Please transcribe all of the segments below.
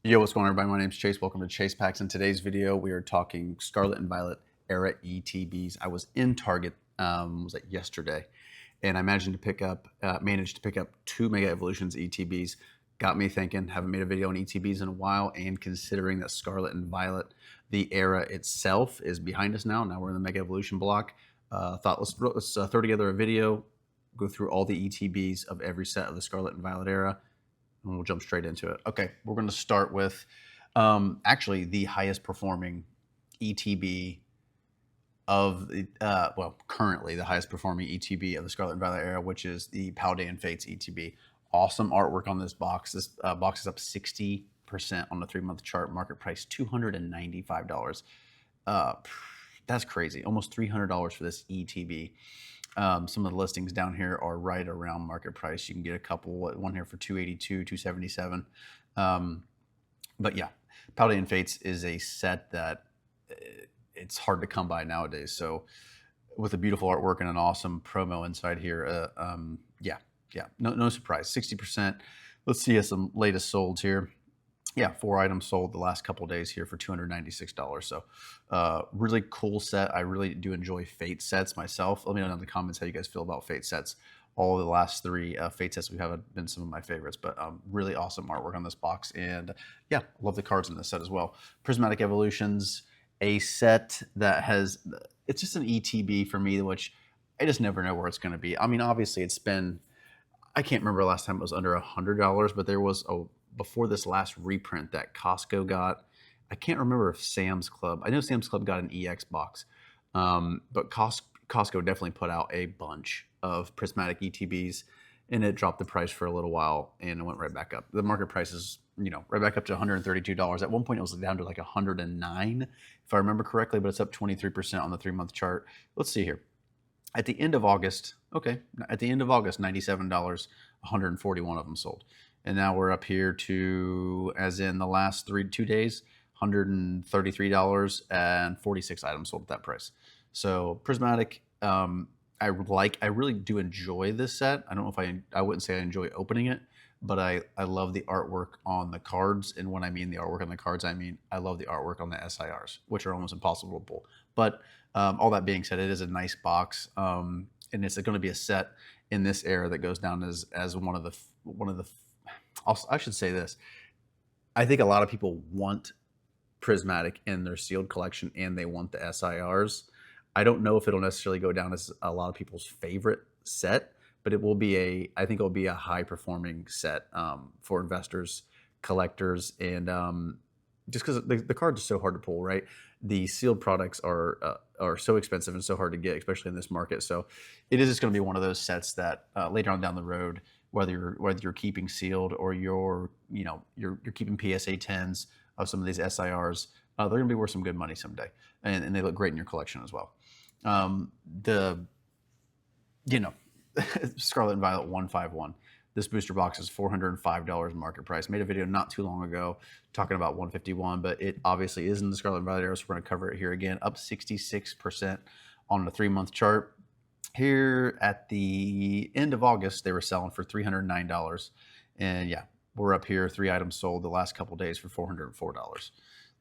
Yo, what's going on, everybody? My name's Chase. Welcome to ChasePacks. In today's video, we are talking Scarlet and Violet era ETBs. I was in Target, was it yesterday, and I managed to pick up two Mega Evolutions ETBs. Got me thinking. Haven't made a video on ETBs in a while, and considering that Scarlet and Violet, the era itself, is behind us now. Now we're in the Mega Evolution block. Thought let's throw together a video, go through all the ETBs of every set of the Scarlet and Violet era. And we'll jump straight into it. Okay, we're going to start with actually the highest performing ETB of the, currently the highest performing ETB of the Scarlet and Violet era, which is the Paldean Fates ETB. Awesome artwork on this box. This box is up 60% on the 3-month chart. Market price $295. That's crazy. Almost $300 for this ETB. Some of the listings down here are right around market price. You can get a couple, one here for $282, $277. But yeah, Paldean Fates is a set that it's hard to come by nowadays. So with a beautiful artwork and an awesome promo inside here, no surprise. 60%. Let's see some latest solds here. Yeah, 4 items sold the last couple days here for $296. So really cool set. I really do enjoy Fate sets myself. Let me know in the comments how you guys feel about Fate sets. All of the last 3 Fate sets we have been some of my favorites, but really awesome artwork on this box. And yeah, love the cards in this set as well. Prismatic Evolutions, a set that has, it's just an ETB for me, which I just never know where it's going to be. I mean, obviously it's been, I can't remember last time it was under $100, but there was before this last reprint that Costco got. I can't remember if Sam's Club, I know Sam's Club got an EX box, but Costco definitely put out a bunch of prismatic ETBs, and it dropped the price for a little while and it went right back up. The market price is, right back up to $132. At one point it was down to like $109, if I remember correctly, but it's up 23% on the 3-month chart. Let's see here. At the end of August, $97, 141 of them sold. And now we're up here to, as in the last 2 days, $133 and 46 items sold at that price. So Prismatic, I really do enjoy this set. I don't know if I wouldn't say I enjoy opening it, but I love the artwork on the cards. And when I mean the artwork on the cards, I mean I love the artwork on the SIRs, which are almost impossible to pull. But all that being said, it is a nice box, and it's going to be a set in this era that goes down as one of the. I should say this. I think a lot of people want Prismatic in their sealed collection, and they want the SIRs. I don't know if it'll necessarily go down as a lot of people's favorite set, but it will be I think it'll be a high performing set for investors, collectors, and just because the cards are so hard to pull, right? The sealed products are so expensive and so hard to get, especially in this market. So it is just going to be one of those sets that later on down the road, whether you're keeping sealed or you're keeping PSA 10s of some of these SIRs, they're going to be worth some good money someday, and they look great in your collection as well. Scarlet and Violet 151. This booster box is $405 market price. Made a video not too long ago talking about 151, but it obviously is in the Scarlet and Violet era, so we're going to cover it here again. Up 66% on the 3-month chart. Here at the end of August, they were selling for $309. And yeah, we're up here, 3 items sold the last couple days for $404. Let's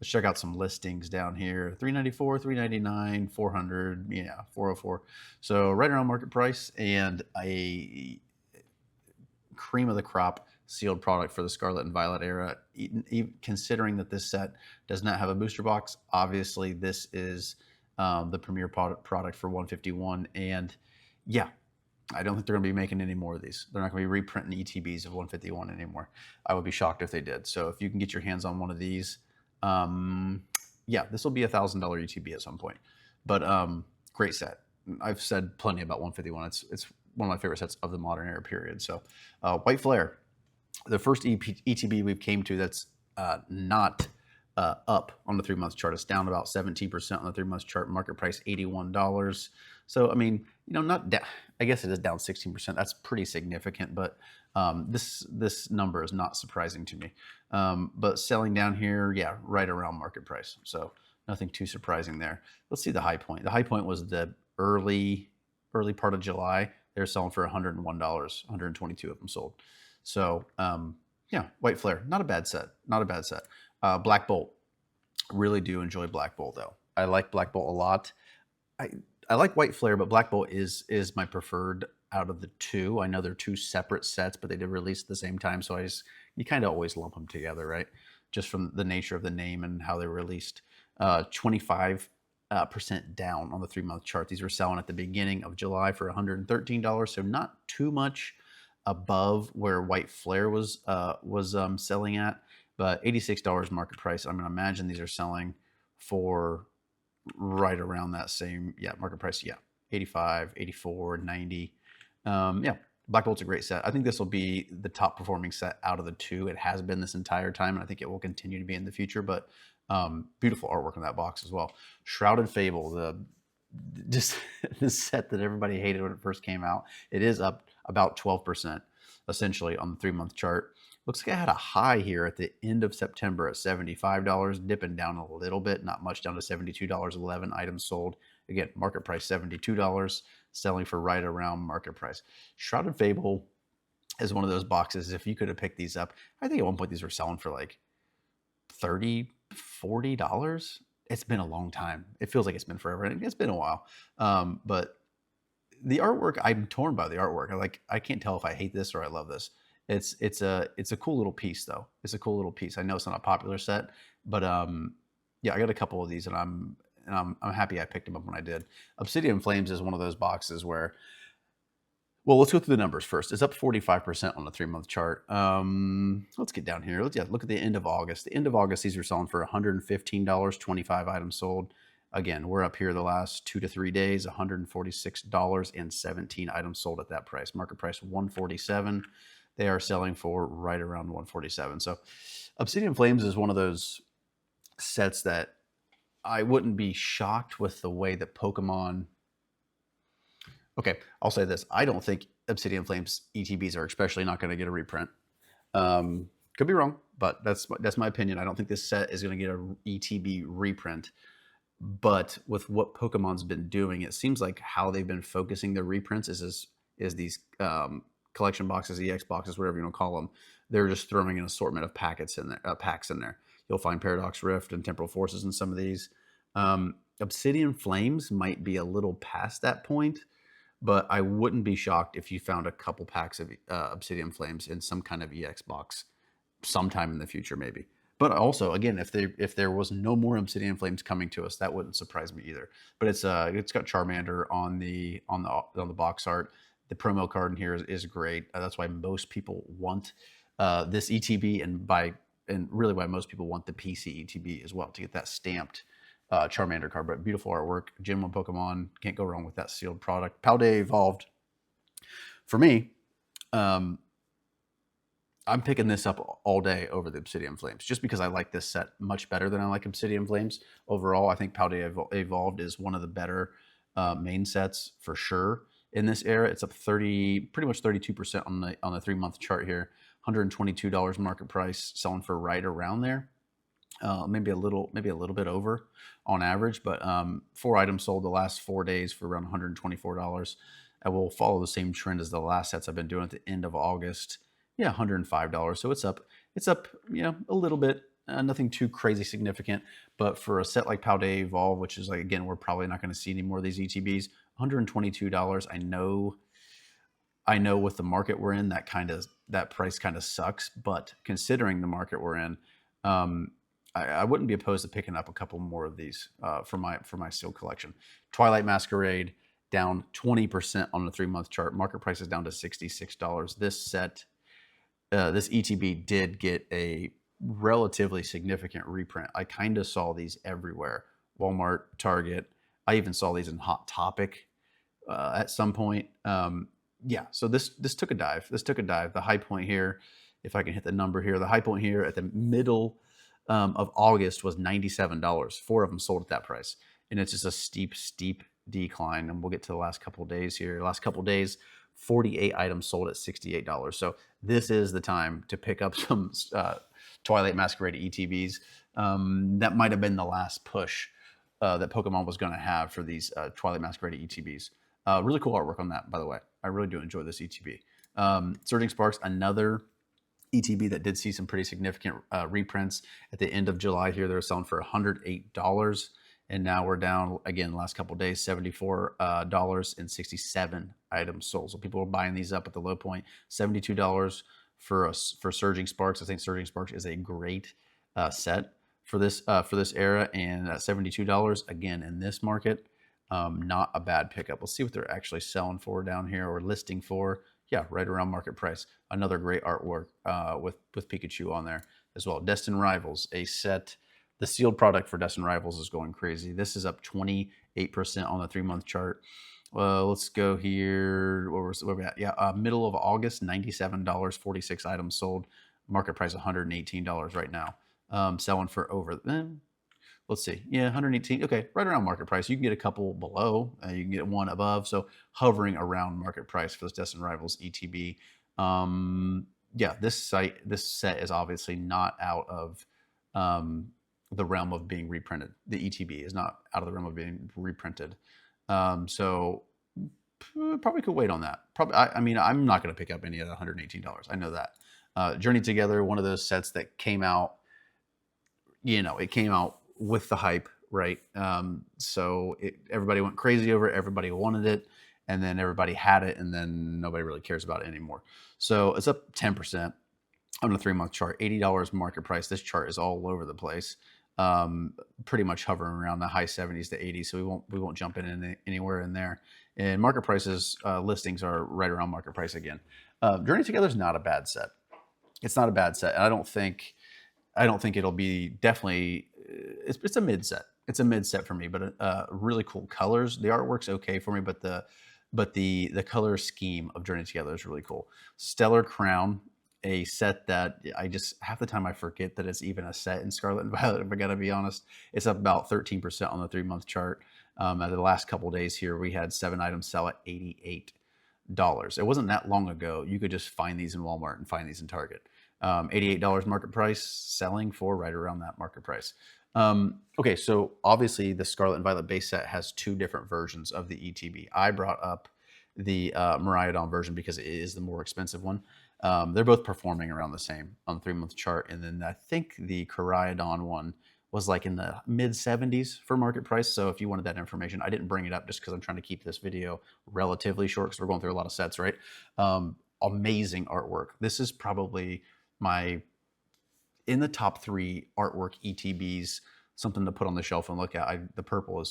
check out some listings down here. $394, $399, $400, $404. So right around market price, and a cream of the crop sealed product for the Scarlet and Violet era. Considering that this set does not have a booster box, obviously this is the premier product for 151. And yeah, I don't think they're going to be making any more of these. They're not going to be reprinting ETBs of 151 anymore. I would be shocked if they did. So if you can get your hands on one of these, this will be a $1,000 ETB at some point. But great set. I've said plenty about 151. It's one of my favorite sets of the modern era period. So White Flare, the first ETB we've came to that's not up on the 3-month chart. It's down about 17% on the 3-month chart. Market price $81. So I mean, not down. I guess it is down 16%. That's pretty significant, but this number is not surprising to me. But selling down here, yeah, right around market price. So nothing too surprising there. Let's see the high point. The high point was the early part of July. They're selling for $101. 122 of them sold. So Yeah, White Flare, not a bad set. Not a bad set. Black Bolt, really do enjoy Black Bolt though. I like Black Bolt a lot. I I like White Flare, but Black Bolt is my preferred out of the two. I know they're two separate sets, but they did release at the same time, so you kind of always lump them together, right? Just from the nature of the name and how they were released. 25% down on the 3-month chart. These were selling at the beginning of July for $113, so not too much above where White Flare was selling at, but $86 market price. I'm going to imagine these are selling for right around that same, yeah, market price. Yeah, 85, 84, 90. Yeah, Black Bolt's a great set. I think this will be the top performing set out of the two. It has been this entire time, and I think it will continue to be in the future, but beautiful artwork on that box as well. Shrouded Fable, just the set that everybody hated when it first came out. It is up about 12% essentially on the 3-month chart. Looks like I had a high here at the end of September at $75, dipping down a little bit, not much, down to $72.11. Items sold. Again, market price $72, selling for right around market price. Shrouded Fable is one of those boxes. If you could have picked these up, I think at one point these were selling for like $30, $40. It's been a long time. It feels like it's been forever. And it's been a while. But the artwork, I'm torn by the artwork. I can't tell if I hate this or I love this. It's a cool little piece though. It's a cool little piece. I know it's not a popular set, but yeah, I got a couple of these and I'm happy I picked them up when I did. Obsidian Flames is one of those boxes where, well, let's go through the numbers first. It's up 45% on the 3-month chart. Let's get down here. Look at the end of August. The end of August, these are selling for $115, 25 items sold. Again, we're up here the last 2 to 3 days, $146 and 17 items sold at that price. Market price $147. They are selling for right around $147. So Obsidian Flames is one of those sets that I wouldn't be shocked with the way that Pokemon. Okay, I'll say this. I don't think Obsidian Flames ETBs are especially not going to get a reprint. Could be wrong, but that's my opinion. I don't think this set is going to get an ETB reprint. But with what Pokemon's been doing, it seems like how they've been focusing their reprints is these collection boxes, EX boxes, whatever you want to call them. They're just throwing an assortment of packets in there, packs in there. You'll find Paradox Rift and Temporal Forces in some of these. Obsidian Flames might be a little past that point, but I wouldn't be shocked if you found a couple packs of Obsidian Flames in some kind of EX box sometime in the future, maybe. But also, again, if there was no more Obsidian Flames coming to us, that wouldn't surprise me either. But it's got Charmander on the box art. The promo card in here is great. That's why most people want this ETB, and really why most people want the PC ETB as well, to get that stamped Charmander card. But beautiful artwork, Gen 1 Pokemon, can't go wrong with that sealed product. Paldea Evolved, for me, I'm picking this up all day over the Obsidian Flames, just because I like this set much better than I like Obsidian Flames. Overall, I think Paldea Evolved is one of the better main sets for sure in this era. It's up pretty much 32% on the 3-month chart here. $122 market price, selling for right around there. Maybe a little bit over on average, but 4 items sold the last 4 days for around $124. I will follow the same trend as the last sets I've been doing at the end of August. Yeah, $105. So it's up, a little bit. Nothing too crazy significant, but for a set like Paldea Evolve, which is like, again, we're probably not going to see any more of these ETBs. $122. I know with the market we're in, that price kind of sucks. But considering the market we're in, I wouldn't be opposed to picking up a couple more of these for my sealed collection. Twilight Masquerade down 20% on the 3-month chart. Market price is down to $66. This set, this ETB did get a relatively significant reprint. I kind of saw these everywhere. Walmart, Target. I even saw these in Hot Topic at some point. Yeah, so this took a dive. The high point here, if I can hit the number here, the high point here at the middle of August was $97. 4 of them sold at that price. And it's just a steep decline. And we'll get to the last couple of days here. Last couple of days, 48 items sold at $68. So this is the time to pick up some Twilight Masquerade ETBs. That might have been the last push that Pokemon was going to have for these Twilight Masquerade ETBs. Really cool artwork on that, by the way. I really do enjoy this ETB. Surging Sparks, another ETB that did see some pretty significant reprints at the end of July here. They were selling for $108. And now we're down again the last couple of days, $74 and 67 items sold. So people are buying these up at the low point. $72 for Surging Sparks. I think Surging Sparks is a great set for this era, and $72 again in this market, not a bad pickup. We'll see what they're actually selling for down here or listing for. Yeah, right around market price. Another great artwork with Pikachu on there as well. Destined Rivals, a set. The sealed product for Destined Rivals is going crazy. This is up 28% on the 3-month chart. Let's go here. Where we at? Yeah, middle of August, $97, 46 items sold. Market price $118 right now. Selling for over, let's see, yeah, 118. Okay, right around market price. You can get a couple below. You can get one above. So hovering around market price for this Destined Rivals ETB. Yeah, this set is obviously not out of the realm of being reprinted. The ETB is not out of the realm of being reprinted. So probably could wait on that. Probably, I mean, I'm not going to pick up any of the $118. I know that. Journey Together, one of those sets that came out, it came out with the hype, right? So everybody went crazy over it. Everybody wanted it. And then everybody had it. And then nobody really cares about it anymore. So it's up 10% on the 3-month chart, $80 market price. This chart is all over the place. Pretty much hovering around the high 70s to 80s. So we won't jump in anywhere in there. And market prices, listings are right around market price again. Journey Together is not a bad set. It's not a bad set. And I don't think it'll be definitely, it's a mid set. It's a mid set for me, but really cool colors. The artwork's okay for me, but the color scheme of Journey Together is really cool. Stellar Crown, a set that I just, half the time I forget that it's even a set in Scarlet and Violet, if I gotta be honest. It's up about 13% on the 3-month chart. At the last couple of days here, we had 7 items sell at $88. It wasn't that long ago. You could just find these in Walmart and find these in Target. $88 market price, selling for right around that market price. Okay, so obviously the Scarlet and Violet base set has 2 different versions of the ETB. I brought up the Miraidon version because it is the more expensive one. They're both performing around the same on the 3-month chart. And then I think the Koraidon one was like in the mid 70s for market price. So if you wanted that information, I didn't bring it up just because I'm trying to keep this video relatively short because we're going through a lot of sets, right? Amazing artwork. This is probably in the top 3 artwork ETBs, something to put on the shelf and look at. The purple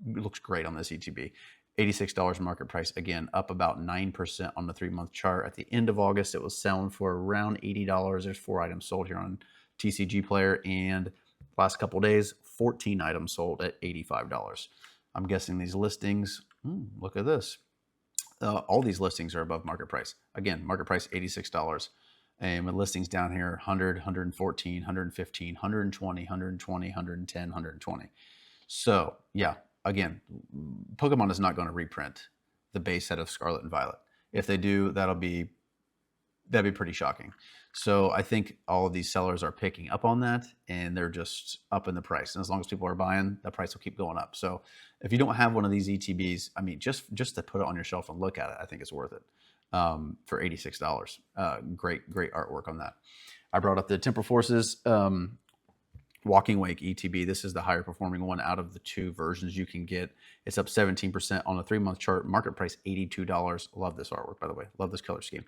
looks great on this ETB. $86 market price, again, up about 9% on the 3-month chart. At the end of August, it was selling for around $80. There's 4 items sold here on TCG Player, and last couple days, 14 items sold at $85. I'm guessing these listings, look at this. All these listings are above market price. Again, market price $86. And with listings down here, 100, 114, 115, 120, 120, 110, 120. So yeah, again, Pokemon is not going to reprint the base set of Scarlet and Violet. If they do, that'd be pretty shocking. So I think all of these sellers are picking up on that, and they're just up in the price. And as long as people are buying, the price will keep going up. So if you don't have one of these ETBs, I mean, just to put it on your shelf and look at it, I think it's worth it. For $86. Great artwork on that. I brought up the Temper Forces Walking Wake ETB. This is the higher performing one out of the 2 versions you can get. It's up 17% on the 3-month chart. Market price $82. Love this artwork, by the way. Love this color scheme.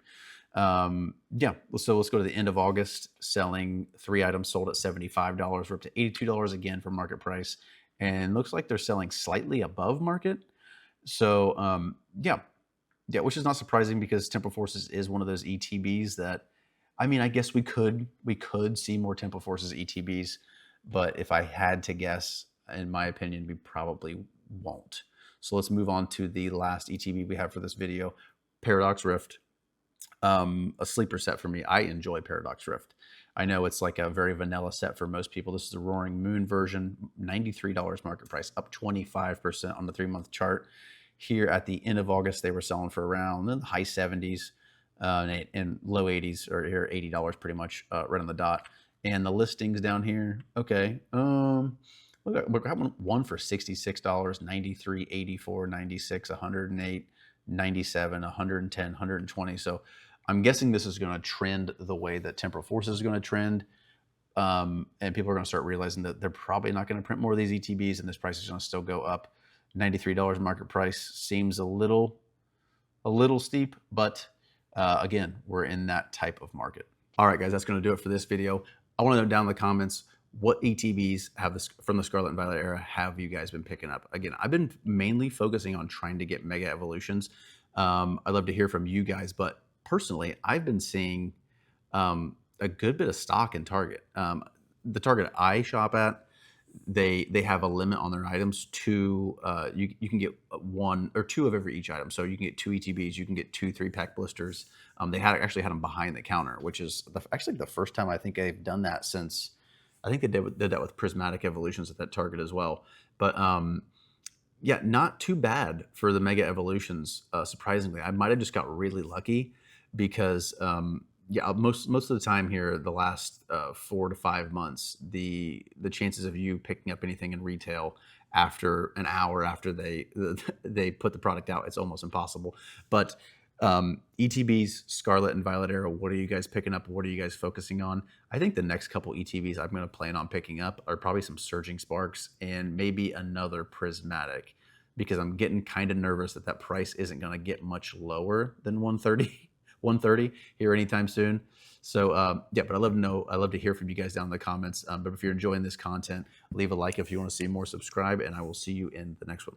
Yeah, so let's go to the end of August. Selling 3 items sold at $75. We're up to $82 again for market price. And looks like they're selling slightly above market. So yeah, which is not surprising because Temple Forces is one of those ETBs that, I mean, I guess we could see more Temple Forces ETBs, but if I had to guess, in my opinion, we probably won't. So let's move on to the last ETB we have for this video, Paradox Rift. A sleeper set for me. I enjoy Paradox Rift. I know it's like a very vanilla set for most people. This is the Roaring Moon version, $93 market price, up 25% on the 3-month chart. Here at the end of August, they were selling for around the high 70s and low 80s, or here $80 pretty much, right on the dot. And the listings down here, okay, we got one for $66, 93, 84, 96, 108, 97, 110, 120. So I'm guessing this is going to trend the way that Temporal Forces is going to trend. And people are going to start realizing that they're probably not going to print more of these ETBs, and this price is going to still go up. $93 market price seems a little steep, but again, we're in that type of market. All right, guys, that's going to do it for this video. I want to know down in the comments, what ETBs have this from the Scarlet and Violet era have you guys been picking up? Again, I've been mainly focusing on trying to get Mega Evolutions. I'd love to hear from you guys, but personally, I've been seeing a good bit of stock in Target. The Target I shop at, they have a limit on their items. You can get one or two of each item. So you can get 2 ETBs, you can get 2 3-pack blisters. They actually had them behind the counter, which is actually the first time I think they've done that since. I think they did that with Prismatic Evolutions at that Target as well. But yeah, not too bad for the Mega Evolutions. Surprisingly, I might have just got really lucky because yeah, most of the time here, the last 4 to 5 months, the chances of you picking up anything in retail after an hour after they put the product out, it's almost impossible. But ETBs, Scarlet and Violet era, what are you guys picking up? What are you guys focusing on? I think the next couple ETBs I'm going to plan on picking up are probably some Surging Sparks and maybe another Prismatic, because I'm getting kind of nervous that price isn't going to get much lower than 130 here anytime soon. So yeah, but I'd love to hear from you guys down in the comments. But if you're enjoying this content, leave a like if you want to see more, subscribe, and I will see you in the next one.